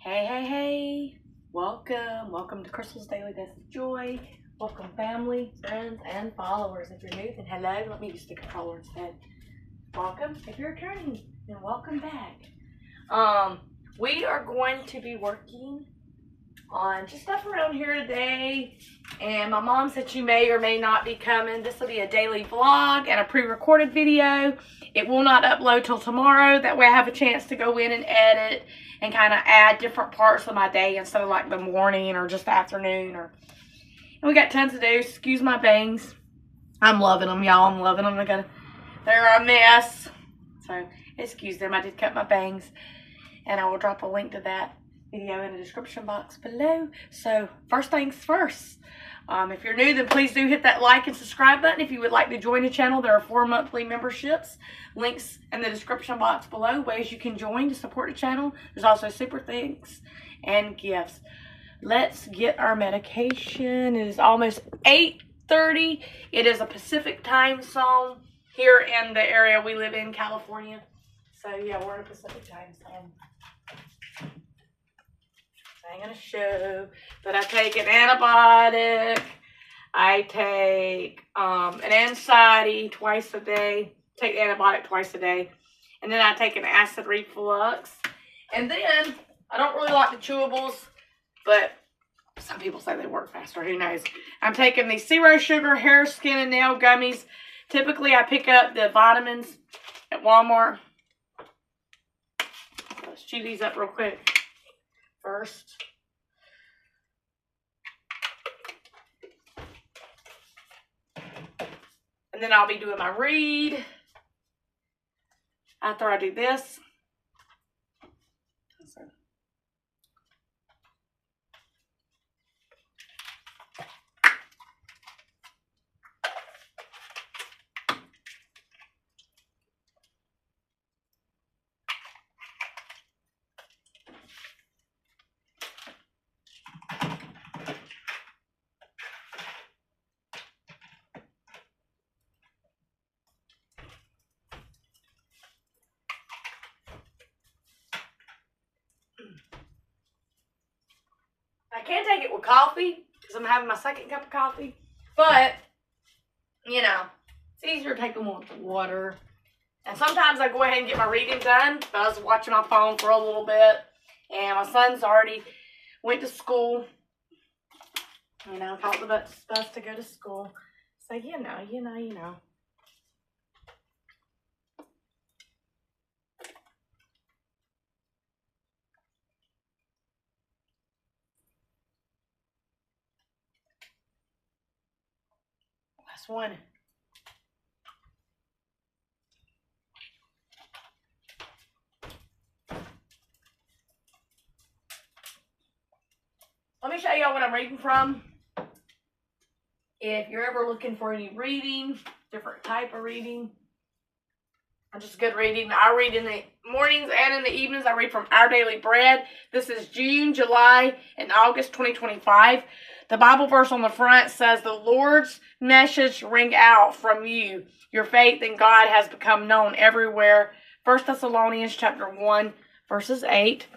Hey, hey, hey. Welcome to Crystal's Daily Dose of Joy. Welcome family, friends, and followers. If you're new, then hello. Let me use the controller instead. Welcome. If you're returning, then welcome back. We are going to be working on just stuff around here today. And my mom said she may or may not be coming. This will be a daily vlog and a pre-recorded video. It will not upload till tomorrow. That way I have a chance to go in and edit and kind of add different parts of my day instead of like the morning or just the afternoon. And we got tons to do. Excuse my bangs. I'm loving them, y'all. I'm loving them. They're a mess. So excuse them. I did cut my bangs. And I will drop a link to that video in the description box below. So first things first. If you're new, then please do hit that like and subscribe button. If you would like to join the channel, there are 4 monthly memberships. Links in the description box below. Ways you can join to support the channel. There's also super thanks and gifts. Let's get our medication. It is almost 8:30. It is a Pacific time zone here in the area we live in, California. So yeah, we're in a Pacific time zone. I ain't gonna show, but I take an antibiotic. I take an anxiety twice a day. Take the antibiotic twice a day, and then I take an acid reflux. And then I don't really like the chewables, but some people say they work faster. Who knows? I'm taking these zero sugar hair, skin, and nail gummies. Typically, I pick up the vitamins at Walmart. Let's chew these up real quick. First. And then I'll be doing my read after I do this. I can't take it with coffee because I'm having my second cup of coffee. But, you know, it's easier to take them with water. And sometimes I go ahead and get my reading done. I was watching my phone for a little bit. And my son's already went to school. You know, caught the bus to go to school. So, you know. Last one. Let me show y'all what I'm reading from. If you're ever looking for any reading, different type of reading, or just good reading, I read in the mornings and in the evenings. I read from Our Daily Bread. This is June, July, and August 2025. The Bible verse on the front says, "The Lord's message ring out from you. Your faith in God has become known everywhere." 1 Thessalonians chapter 1, verses 8.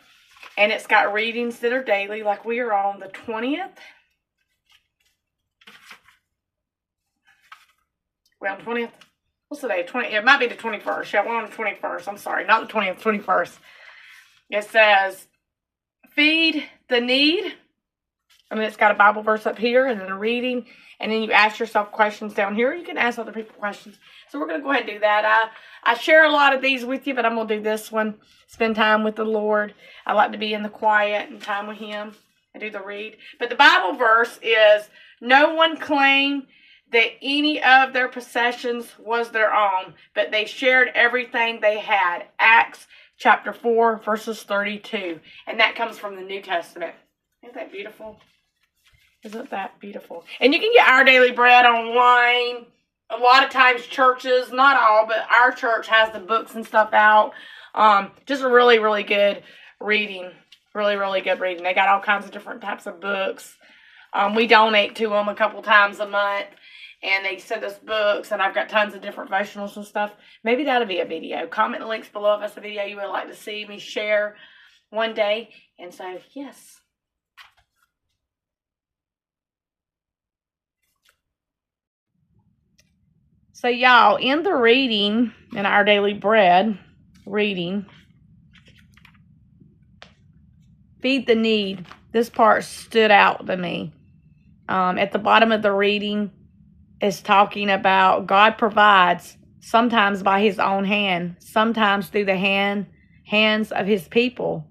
And it's got readings that are daily, like we are on the 20th. We're on the 20th. What's the day? It might be the 21st. Yeah, we're on the 21st. I'm sorry, not the 20th, 21st. It says, feed the need. I mean, it's got a Bible verse up here and then a reading. And then you ask yourself questions down here. You can ask other people questions. So we're going to go ahead and do that. I share a lot of these with you, but I'm going to do this one. Spend time with the Lord. I like to be in the quiet and time with Him. I do the read. But the Bible verse is, no one claimed that any of their possessions was their own, but they shared everything they had. Acts chapter 4, verses 32. And that comes from the New Testament. Isn't that beautiful? Isn't that beautiful? And you can get Our Daily Bread online. A lot of times churches, not all, but our church has the books and stuff out. Just a really, really good reading. Really, really good reading. They got all kinds of different types of books. We donate to them a couple times a month. And they send us books, and I've got tons of different devotionals and stuff. Maybe that'll be a video. Comment the links below if that's a video you would like to see me share. one day. And so, yes. So, y'all, in the reading, in our daily bread reading, feed the need. This part stood out to me. At the bottom of the reading is talking about God provides, sometimes by his own hand, sometimes through the hands of his people.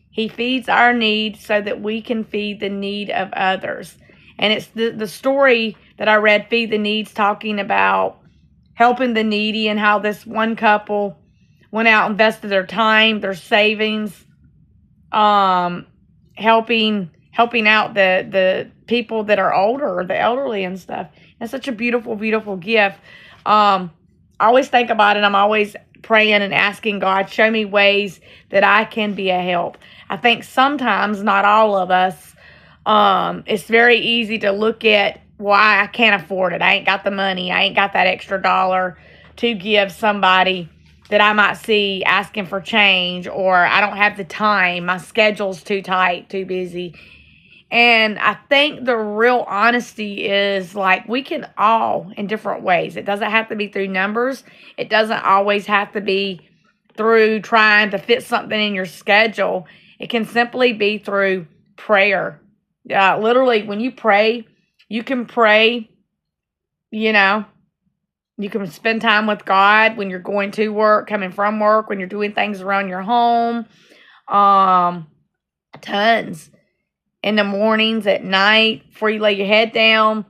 He feeds our need so that we can feed the need of others. And it's the story that I read, Feed the Needs, talking about helping the needy and how this one couple went out, invested their time, their savings, helping out the people that are older, the elderly and stuff. It's such a beautiful, beautiful gift. I always think about it. I'm always praying and asking God, show me ways that I can be a help. I think sometimes, not all of us, it's very easy to look at why I can't afford it. I ain't got the money. I ain't got that extra dollar to give somebody that I might see asking for change, or I don't have the time. My schedule's too tight, too busy. And I think the real honesty is, like, we can all in different ways. It doesn't have to be through numbers. It doesn't always have to be through trying to fit something in your schedule. It can simply be through prayer. Literally, when you pray, you can pray, you know, you can spend time with God when you're going to work, coming from work, when you're doing things around your home. Tons. In the mornings, at night, before you lay your head down,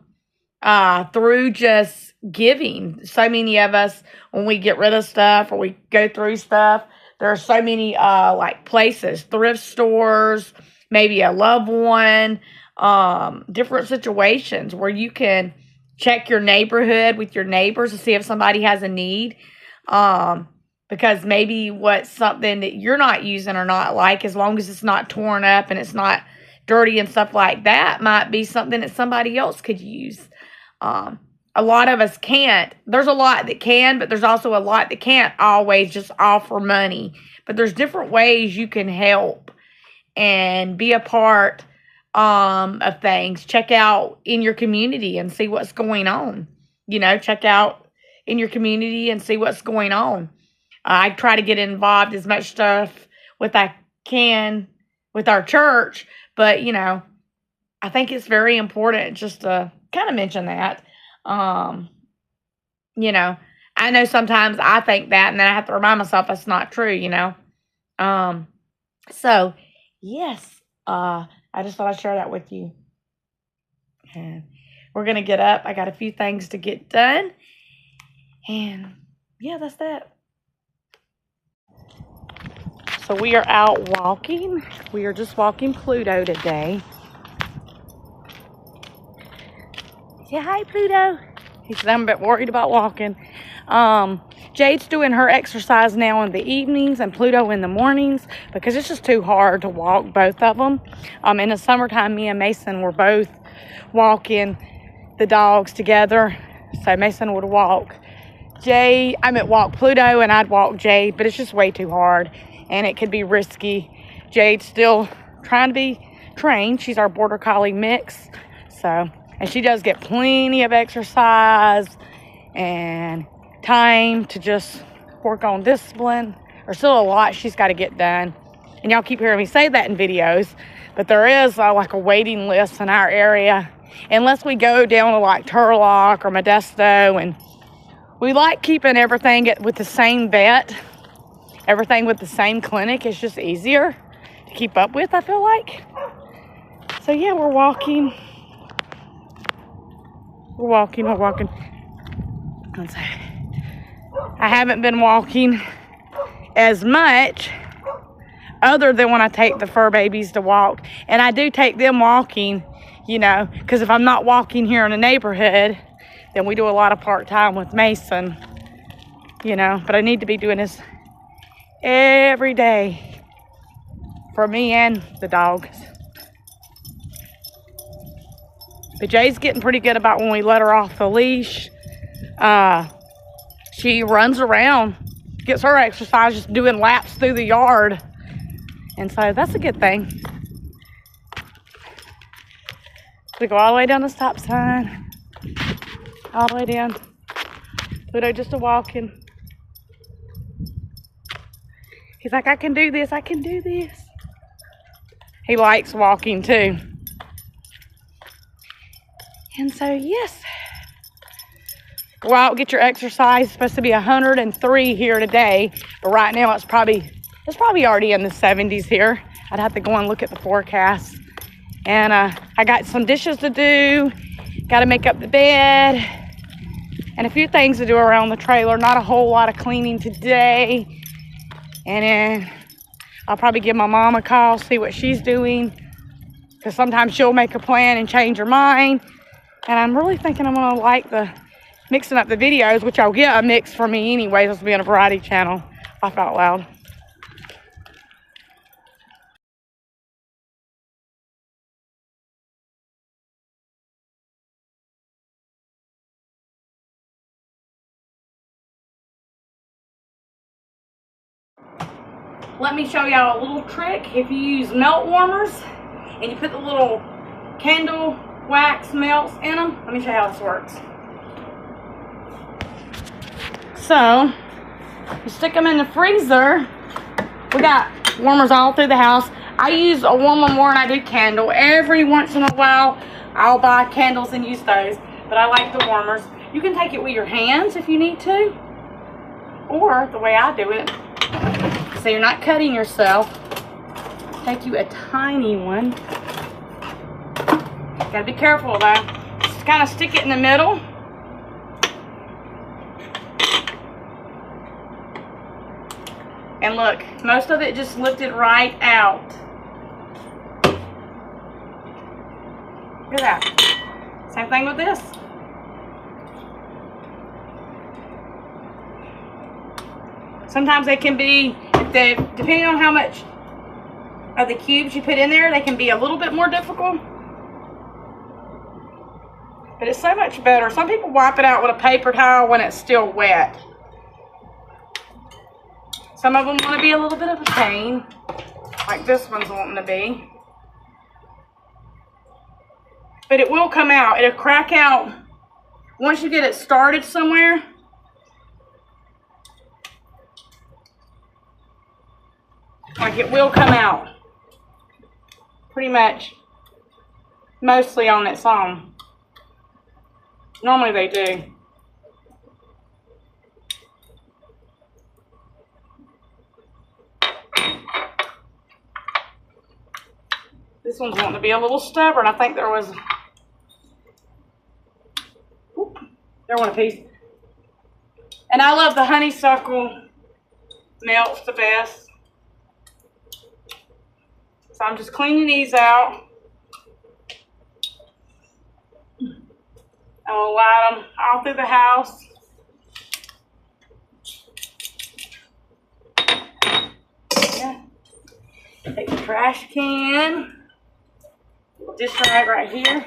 through just giving. So many of us, when we get rid of stuff or we go through stuff, there are so many like places, thrift stores, maybe a loved one, different situations where you can check your neighborhood with your neighbors to see if somebody has a need. Because maybe what's something that you're not using or not like, as long as it's not torn up and it's not dirty and stuff like that, might be something that somebody else could use. A lot of us can't. There's a lot that can, but there's also a lot that can't always just offer money. But there's different ways you can help and be a part of things. Check out in your community and see what's going on. You know, check out in your community and see what's going on. I try to get involved as much stuff with I can with our church, but, you know, I think it's very important just to kind of mention that. You know, I know sometimes I think that, and then I have to remind myself that's not true, you know. So, yes, I just thought I'd share that with you. And we're going to get up. I got a few things to get done. And, yeah, that's that. So we are out walking. We are just walking Pluto today. Say hi, Pluto. He said, I'm a bit worried about walking. Jade's doing her exercise now in the evenings and Pluto in the mornings because it's just too hard to walk both of them. In the summertime, me and Mason were both walking the dogs together. So Mason would walk walk Pluto and I'd walk Jade, but it's just way too hard. And it could be risky. Jade's still trying to be trained. She's our Border Collie mix. So, and she does get plenty of exercise and time to just work on discipline. There's still a lot she's got to get done. And y'all keep hearing me say that in videos. But there is like a waiting list in our area. Unless we go down to like Turlock or Modesto. And we like keeping everything with the same vet. Everything with the same clinic is just easier to keep up with, I feel like. So, yeah, we're walking. We're walking. I haven't been walking as much other than when I take the fur babies to walk. And I do take them walking, you know, because if I'm not walking here in the neighborhood, then we do a lot of part-time with Mason, you know. But I need to be doing this every day for me and the dogs. But Jay's getting pretty good about when we let her off the leash. She runs around, gets her exercise just doing laps through the yard. And so that's a good thing. We go all the way down the stop sign, all the way down. Pluto just a walking. He's like, I can do this, I can do this. He likes walking too. And so, yes. Go out, get your exercise. It's supposed to be 103 here today, but right now it's probably already in the 70s here. I'd have to go and look at the forecast. And I got some dishes to do, got to make up the bed, and a few things to do around the trailer. Not a whole lot of cleaning today. And then I'll probably give my mom a call, see what she's doing, because sometimes she'll make a plan and change her mind. And I'm really thinking I'm gonna like the mixing up the videos, which I'll get a mix for me anyways. This will be on a variety channel. Laugh out loud. Let me show y'all a little trick. If you use melt warmers and you put the little candle wax melts in them, let me show you how this works. So, you stick them in the freezer. We got warmers all through the house. I use a warmer more than I do candle. Every once in a while, I'll buy candles and use those, but I like the warmers. You can take it with your hands if you need to, or the way I do it, so you're not cutting yourself. Take you a tiny one. Gotta be careful though. Just kind of stick it in the middle. And look, most of it just lifted right out. Look at that. Same thing with this. Sometimes they can be, depending on how much of the cubes you put in there, they can be a little bit more difficult. But it's so much better. Some people wipe it out with a paper towel when it's still wet. Some of them want to be a little bit of a pain, like this one's wanting to be. But it will come out. It'll crack out once you get it started somewhere. Like it will come out. Pretty much. Mostly on its own. Normally they do. This one's wanting to be a little stubborn. I think there was... Whoop, there went a piece. And I love the honeysuckle melts the best. So I'm just cleaning these out. I'm going to light them all through the house. Yeah. Take the trash can. Dish rag right here.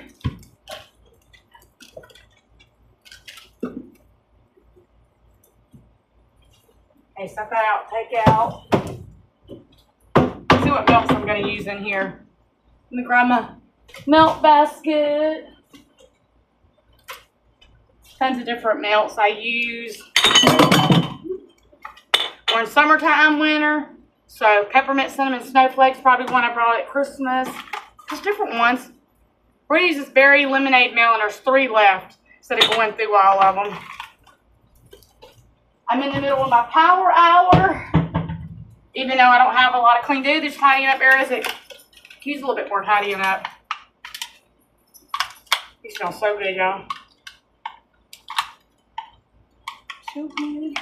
Okay, stuff that out, take out. See what melts I'm going to use in here. Let me grab my melt basket. Tons of different melts I use. We're in summertime, winter. So peppermint cinnamon snowflakes, probably one I brought at Christmas. Just different ones. We're going to use this berry lemonade melt, and there's 3 left instead of going through all of them. I'm in the middle of my power hour. Even though I don't have a lot of clean do, there's tidying up areas that use a little bit more tidying up. These smell so good, y'all. So good.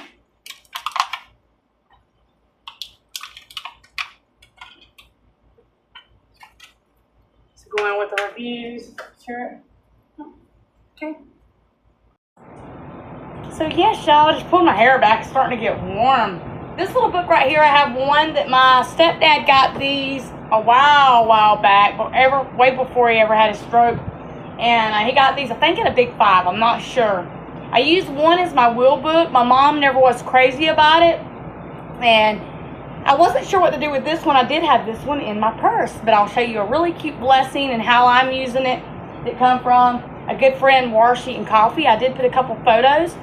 So going with the reviews. Sure. Okay. So yes, y'all, just pulling my hair back. It's starting to get warm. This little book right here, I have one that my stepdad got these a while back, way before he ever had a stroke. And he got these, I think, in a Big 5. I'm not sure. I used one as my will book. My mom never was crazy about it. And I wasn't sure what to do with this one. I did have this one in my purse, but I'll show you a really cute blessing and how I'm using it. That come from a good friend, Warsheet and Coffee. I did put a couple photos.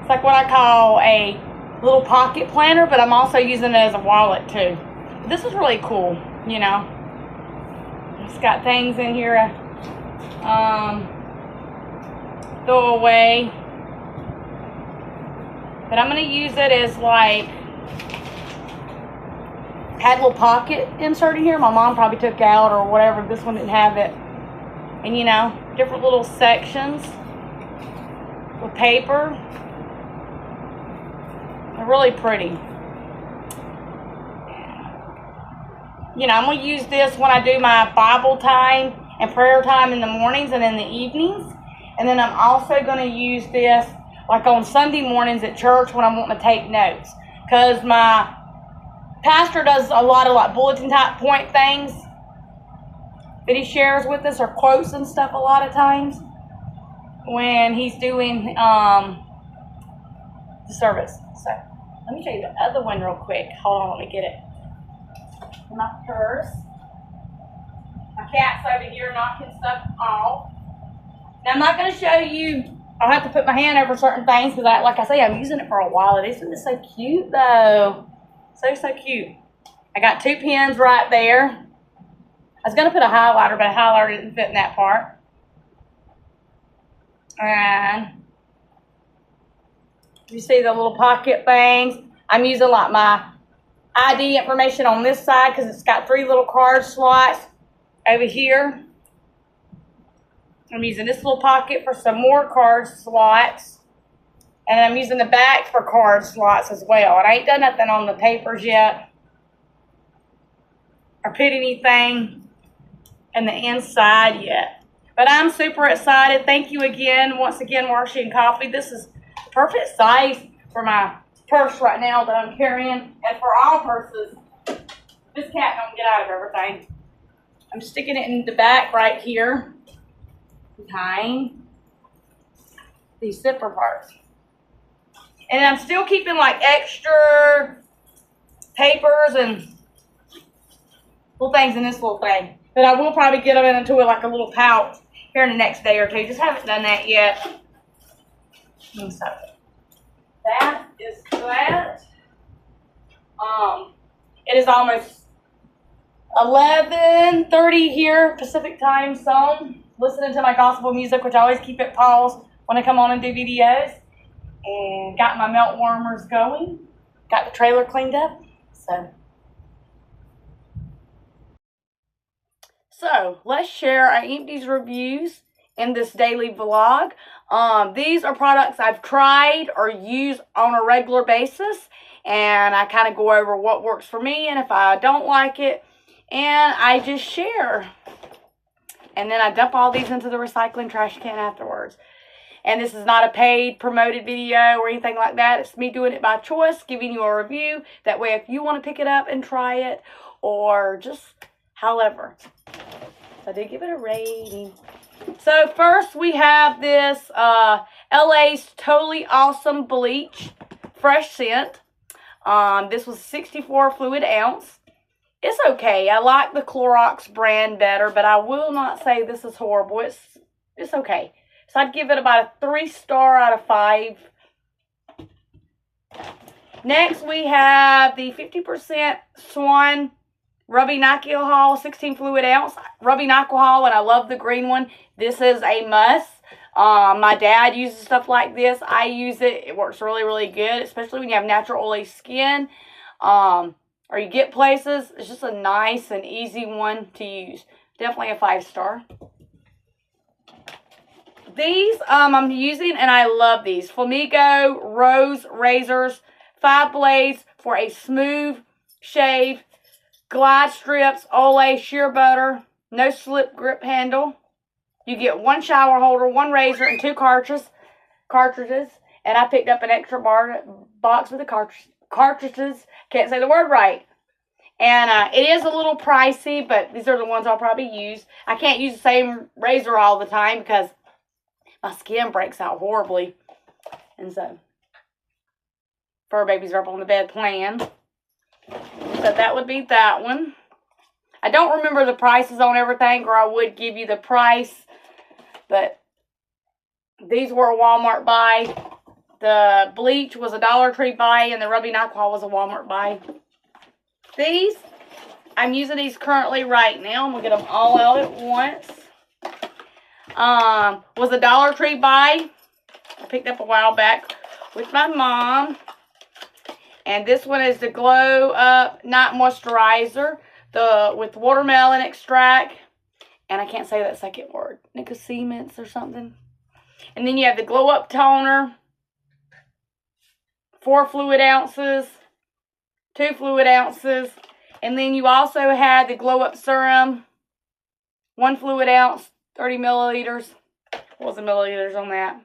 It's like what I call a little pocket planner, but I'm also using it as a wallet too. This is really cool, you know. It's got things in here, throw away. But I'm going to use it as like, had a little pocket insert in here. My mom probably took out or whatever. This one didn't have it. And you know, different little sections with paper. They're really pretty. You know, I'm going to use this when I do my Bible time and prayer time in the mornings and in the evenings. And then I'm also going to use this like on Sunday mornings at church when I'm wanting to take notes. Because my pastor does a lot of like bulletin type point things that he shares with us, or quotes and stuff a lot of times when he's doing the service. So let me show you the other one real quick. Hold on, let me get it. My purse. My cat's over here knocking stuff off. Now I'm not going to show you. I'll have to put my hand over certain things because, like I say, I'm using it for a while. This one is so cute, though. So cute. I got 2 pens right there. I was going to put a highlighter, but a highlighter didn't fit in that part. And you see the little pocket things. I'm using like my ID information on this side because it's got 3 little card slots over here. I'm using this little pocket for some more card slots. And I'm using the back for card slots as well. And I ain't done nothing on the papers yet, or put anything in the inside yet. But I'm super excited. Thank you again, once again, Warsheet and Coffee. This is the perfect size for my purse right now that I'm carrying. And for all purses, this cat don't get out of everything. I'm sticking it in the back right here behind these zipper parts. And I'm still keeping like extra papers and little things in this little thing. But I will probably get them into like a little pouch here in the next day or two. Just haven't done that yet. And so that is that. It is almost 11:30 here, Pacific time zone. Listening to my gospel music, which I always keep it paused when I come on and do videos. And got my melt warmers going. Got the trailer cleaned up. So let's share our Empties reviews in this daily vlog. These are products I've tried or use on a regular basis. And I kind of go over what works for me and if I don't like it. And I just share. And then I dump all these into the recycling trash can afterwards. And this is not a paid, promoted video or anything like that. It's me doing it by choice, giving you a review. That way, if you want to pick it up and try it, or just however. So I did give it a rating. So first, we have this LA's Totally Awesome Bleach Fresh Scent. This was 64 fluid ounce. It's okay. I like the Clorox brand better, but I will not say this is horrible. It's okay. So I'd give it about a 3-star out of 5. Next, we have the 50% Swan Rubbing Alcohol, 16 fluid ounce Rubbing Alcohol, and I love the green one. This is a must. My dad uses stuff like this. I use it. It works really, really good, especially when you have natural oily skin. Or you get places. It's just a nice and easy one to use. Definitely a 5-star. These I'm using, and I love these. Flamingo Rose Razors, 5 blades for a smooth shave. Glide strips, Olay sheer butter, no slip grip handle. You get 1 shower holder, 1 razor, and 2 cartridges. And I picked up an extra box with the cartridges. Can't say the word right. And it is a little pricey, but these are the ones I'll probably use. I can't use the same razor all the time because my skin breaks out horribly. And so, fur babies are up on the bed playing. So So that would be that one. I don't remember the prices on everything, or I would give you the price. But these were a Walmart buy. The bleach was a Dollar Tree buy, and the rubbing alcohol was a Walmart buy. These, I'm using these currently right now. I'm going to get them all out at once. Was a Dollar Tree buy. I picked up a while back with my mom. And this one is the Glow Up Night Moisturizer. With watermelon extract. And I can't say that second word. Nicosaments or something. And then you have the Glow Up Toner. 4 fluid ounces. 2 fluid ounces. And then you also have the Glow Up Serum. 1 fluid ounce. 30 milliliters. What was the milliliters on that?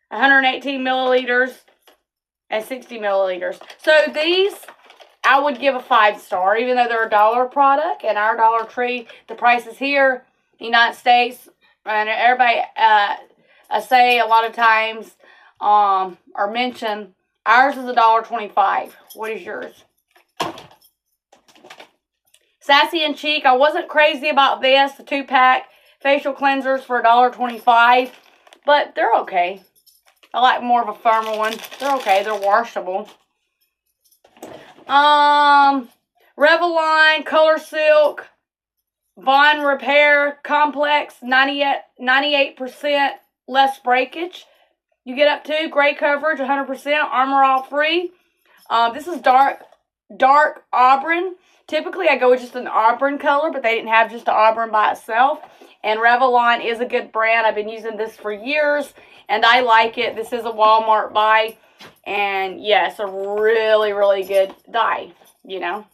118 milliliters. And 60 milliliters. So these, I would give a 5-star, even though they're a $1 product. And our Dollar Tree, the prices here in the United States, and everybody I say a lot of times, or mention, ours is $1.25. What is yours? Sassy and Cheek, I wasn't crazy about this, the 2-pack facial cleansers for $1.25, but they're okay. I like more of a firmer one. They're okay. They're washable. Revlon Color Silk Bond Repair Complex, 98% less breakage. You get up to gray coverage, 100%, Armor All free. This is dark auburn. Typically, I go with just an auburn color, but they didn't have just an auburn by itself. And Revlon is a good brand. I've been using this for years, and I like it. This is a Walmart buy. And, yeah, it's a really, really good dye, you know.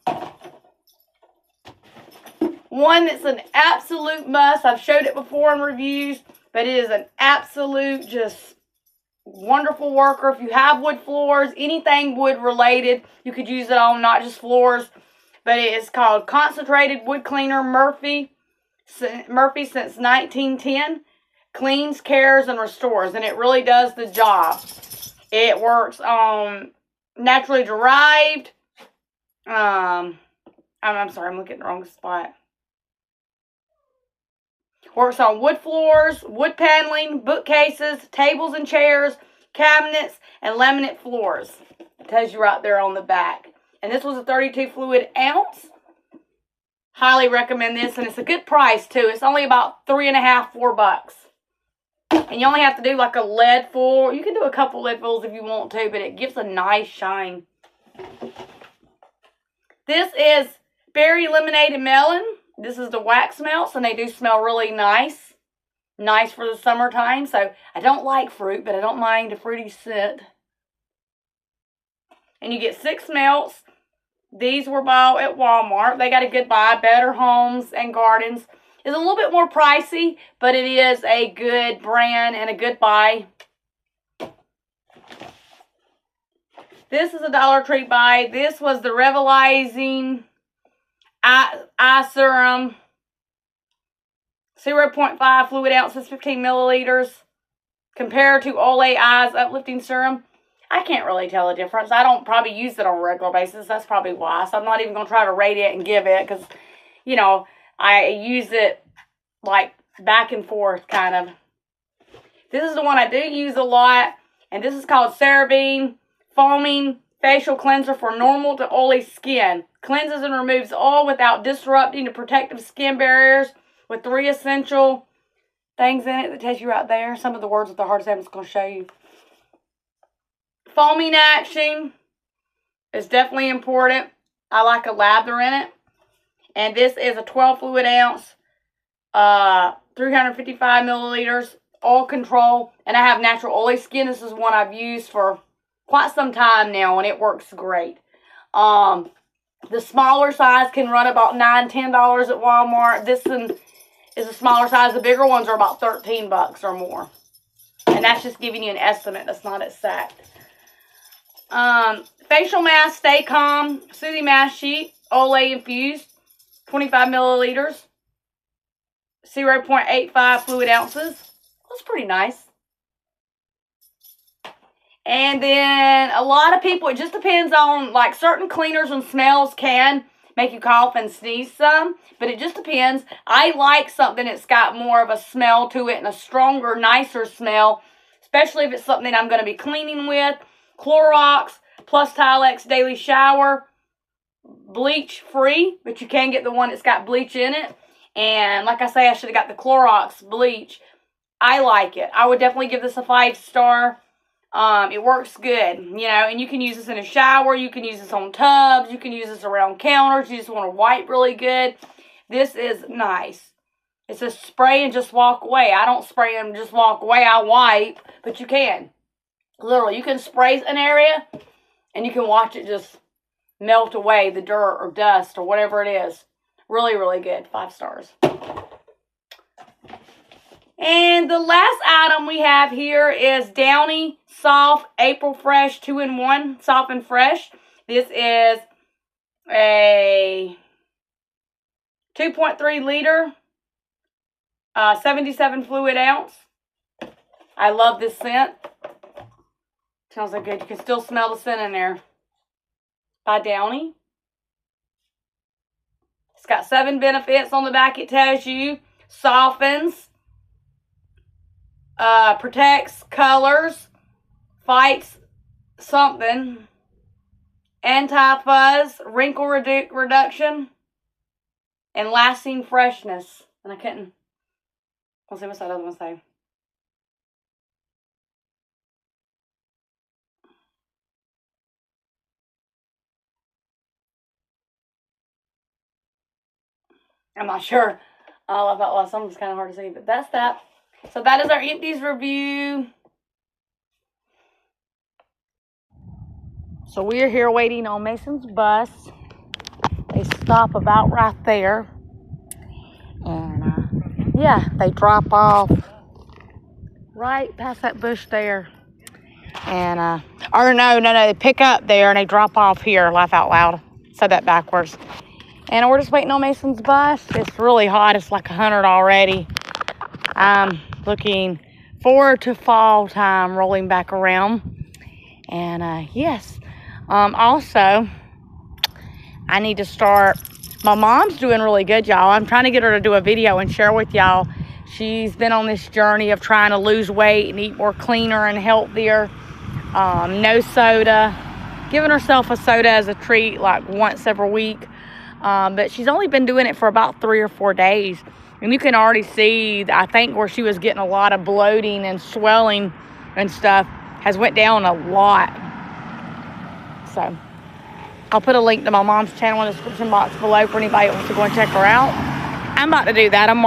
One that's an absolute must. I've showed it before in reviews, but it is an absolute just wonderful worker. If you have wood floors, anything wood related, you could use it on, not just floors. But it is called Concentrated Wood Cleaner Murphy since 1910. Cleans, cares, and restores. And it really does the job. It works on naturally derived. I'm sorry, I'm looking at the wrong spot. Works on wood floors, wood paneling, bookcases, tables and chairs, cabinets, and laminate floors. It tells you right there on the back. And this was a 32 fluid ounce. Highly recommend this, and it's a good price too. It's only about $3.50, $4. And you only have to do like a lid full. You can do a couple lid fulls if you want to, but it gives a nice shine. This is Berry Lemonade and Melon. This is the wax melts, and they do smell really nice. Nice for the summertime. So I don't like fruit, but I don't mind a fruity scent. And you get 6 melts. These were bought at Walmart. They got a good buy. Better Homes and Gardens. It's a little bit more pricey, but it is a good brand and a good buy. This is a Dollar Tree buy. This was the Revitalizing Eye Serum. 0.5 fluid ounces, 15 milliliters. Compared to Olay Eyes Uplifting Serum. I can't really tell the difference. I don't probably use it on a regular basis. That's probably why. So I'm not even going to try to rate it and give it. Because, you know, I use it like back and forth kind of. This is the one I do use a lot. And this is called CeraVe Foaming Facial Cleanser for normal to oily skin. Cleanses and removes oil without disrupting the protective skin barriers with 3 essential things in it that tells you right there. Some of the words with the hardest I'm just going to show you. Foaming action is definitely important. I like a lather in it. And this is a 12 fluid ounce, 355 milliliters, oil control. And I have natural oily skin. This is one I've used for quite some time now, and it works great. The smaller size can run about $9, $10 at Walmart. This one is a smaller size. The bigger ones are about $13 or more. And that's just giving you an estimate. That's not exact. Facial mask, Stay Calm, Soothing Mask Sheet, Olay infused, 25 milliliters, 0.85 fluid ounces. That's pretty nice. And then a lot of people, it just depends on, like, certain cleaners and smells can make you cough and sneeze some, but it just depends. I like something that's got more of a smell to it and a stronger, nicer smell, especially if it's something I'm going to be cleaning with. Clorox plus Tilex Daily Shower, bleach free, but you can get the one that's got bleach in it. And like I say, I should have got the Clorox bleach. I like it. I would definitely give this a 5-star. It works good, you know, and you can use this in a shower, you can use this on tubs, you can use this around counters, you just want to wipe really good. This is nice. It says spray and just walk away. I don't spray and just walk away, I wipe, but you can. Literally, you can spray an area, and you can watch it just melt away, the dirt or dust or whatever it is. Really, really good. 5 stars. And the last item we have here is Downy Soft April Fresh 2-in-1 Soft and Fresh. This is a 2.3 liter, 77 fluid ounce. I love this scent. Smells so good. You can still smell the scent in there. By Downy. It's got 7 benefits on the back. It tells you softens, protects, colors, fights something, anti-fuzz, wrinkle reduction, and lasting freshness. And I couldn't, let's see what's that other one say. I'm not sure. I thought something's kind of hard to see, but that's that. So that is our Empties review. So we're here waiting on Mason's bus. They stop about right there. And yeah, they drop off right past that bush there. And or no, they pick up there and they drop off here. Laugh out loud. Said that backwards. And we're just waiting on Mason's bus. It's really hot. It's like 100 already. I'm looking forward to fall time rolling back around. And yes. Also, I need to start. My mom's doing really good, y'all. I'm trying to get her to do a video and share with y'all. She's been on this journey of trying to lose weight and eat more cleaner and healthier. No soda. Giving herself a soda as a treat like once every week. But she's only been doing it for about 3 or 4 days. And you can already see, I think, where she was getting a lot of bloating and swelling and stuff has went down a lot. So, I'll put a link to my mom's channel in the description box below for anybody that wants to go and check her out. I'm about to do that. I'm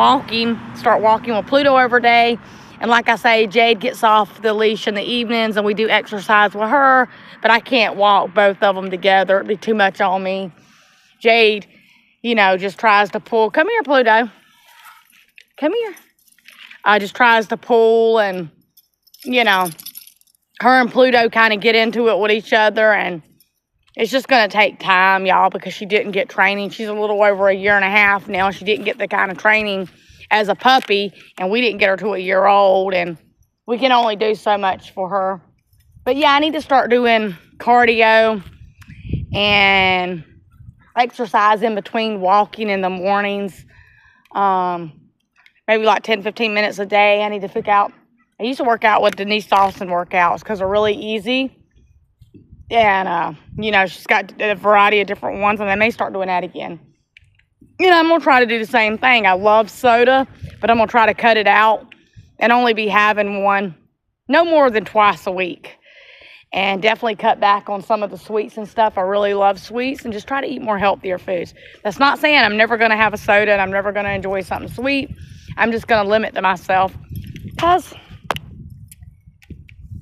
start walking with Pluto every day. And like I say, Jade gets off the leash in the evenings and we do exercise with her. But I can't walk both of them together. It'd be too much on me. Jade, you know, just tries to pull. Come here, Pluto. Come here. Just tries to pull and, you know, her and Pluto kind of get into it with each other. And it's just going to take time, y'all, because she didn't get training. She's a little over 1.5 years now. She didn't get the kind of training as a puppy. And we didn't get her to 1 year old. And we can only do so much for her. But, yeah, I need to start doing cardio and exercise in between walking in the mornings. Maybe like 10-15 minutes a day. I need to figure out. I used to work out with Denise Dawson workouts because they're really easy. And, you know, she's got a variety of different ones, and I may start doing that again. You know, I'm going to try to do the same thing. I love soda, but I'm going to try to cut it out and only be having one no more than twice a week. And definitely cut back on some of the sweets and stuff. I really love sweets and just try to eat more healthier foods. That's not saying I'm never going to have a soda and I'm never going to enjoy something sweet. I'm just going to limit to myself because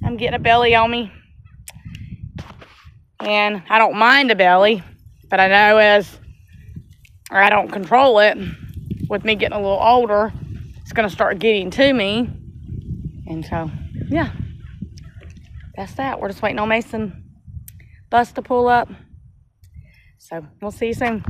I'm getting a belly on me. And I don't mind a belly, but I know I don't control it. With me getting a little older, it's going to start getting to me. And so, yeah. That's that. We're just waiting on Mason bus to pull up. So, we'll see you soon.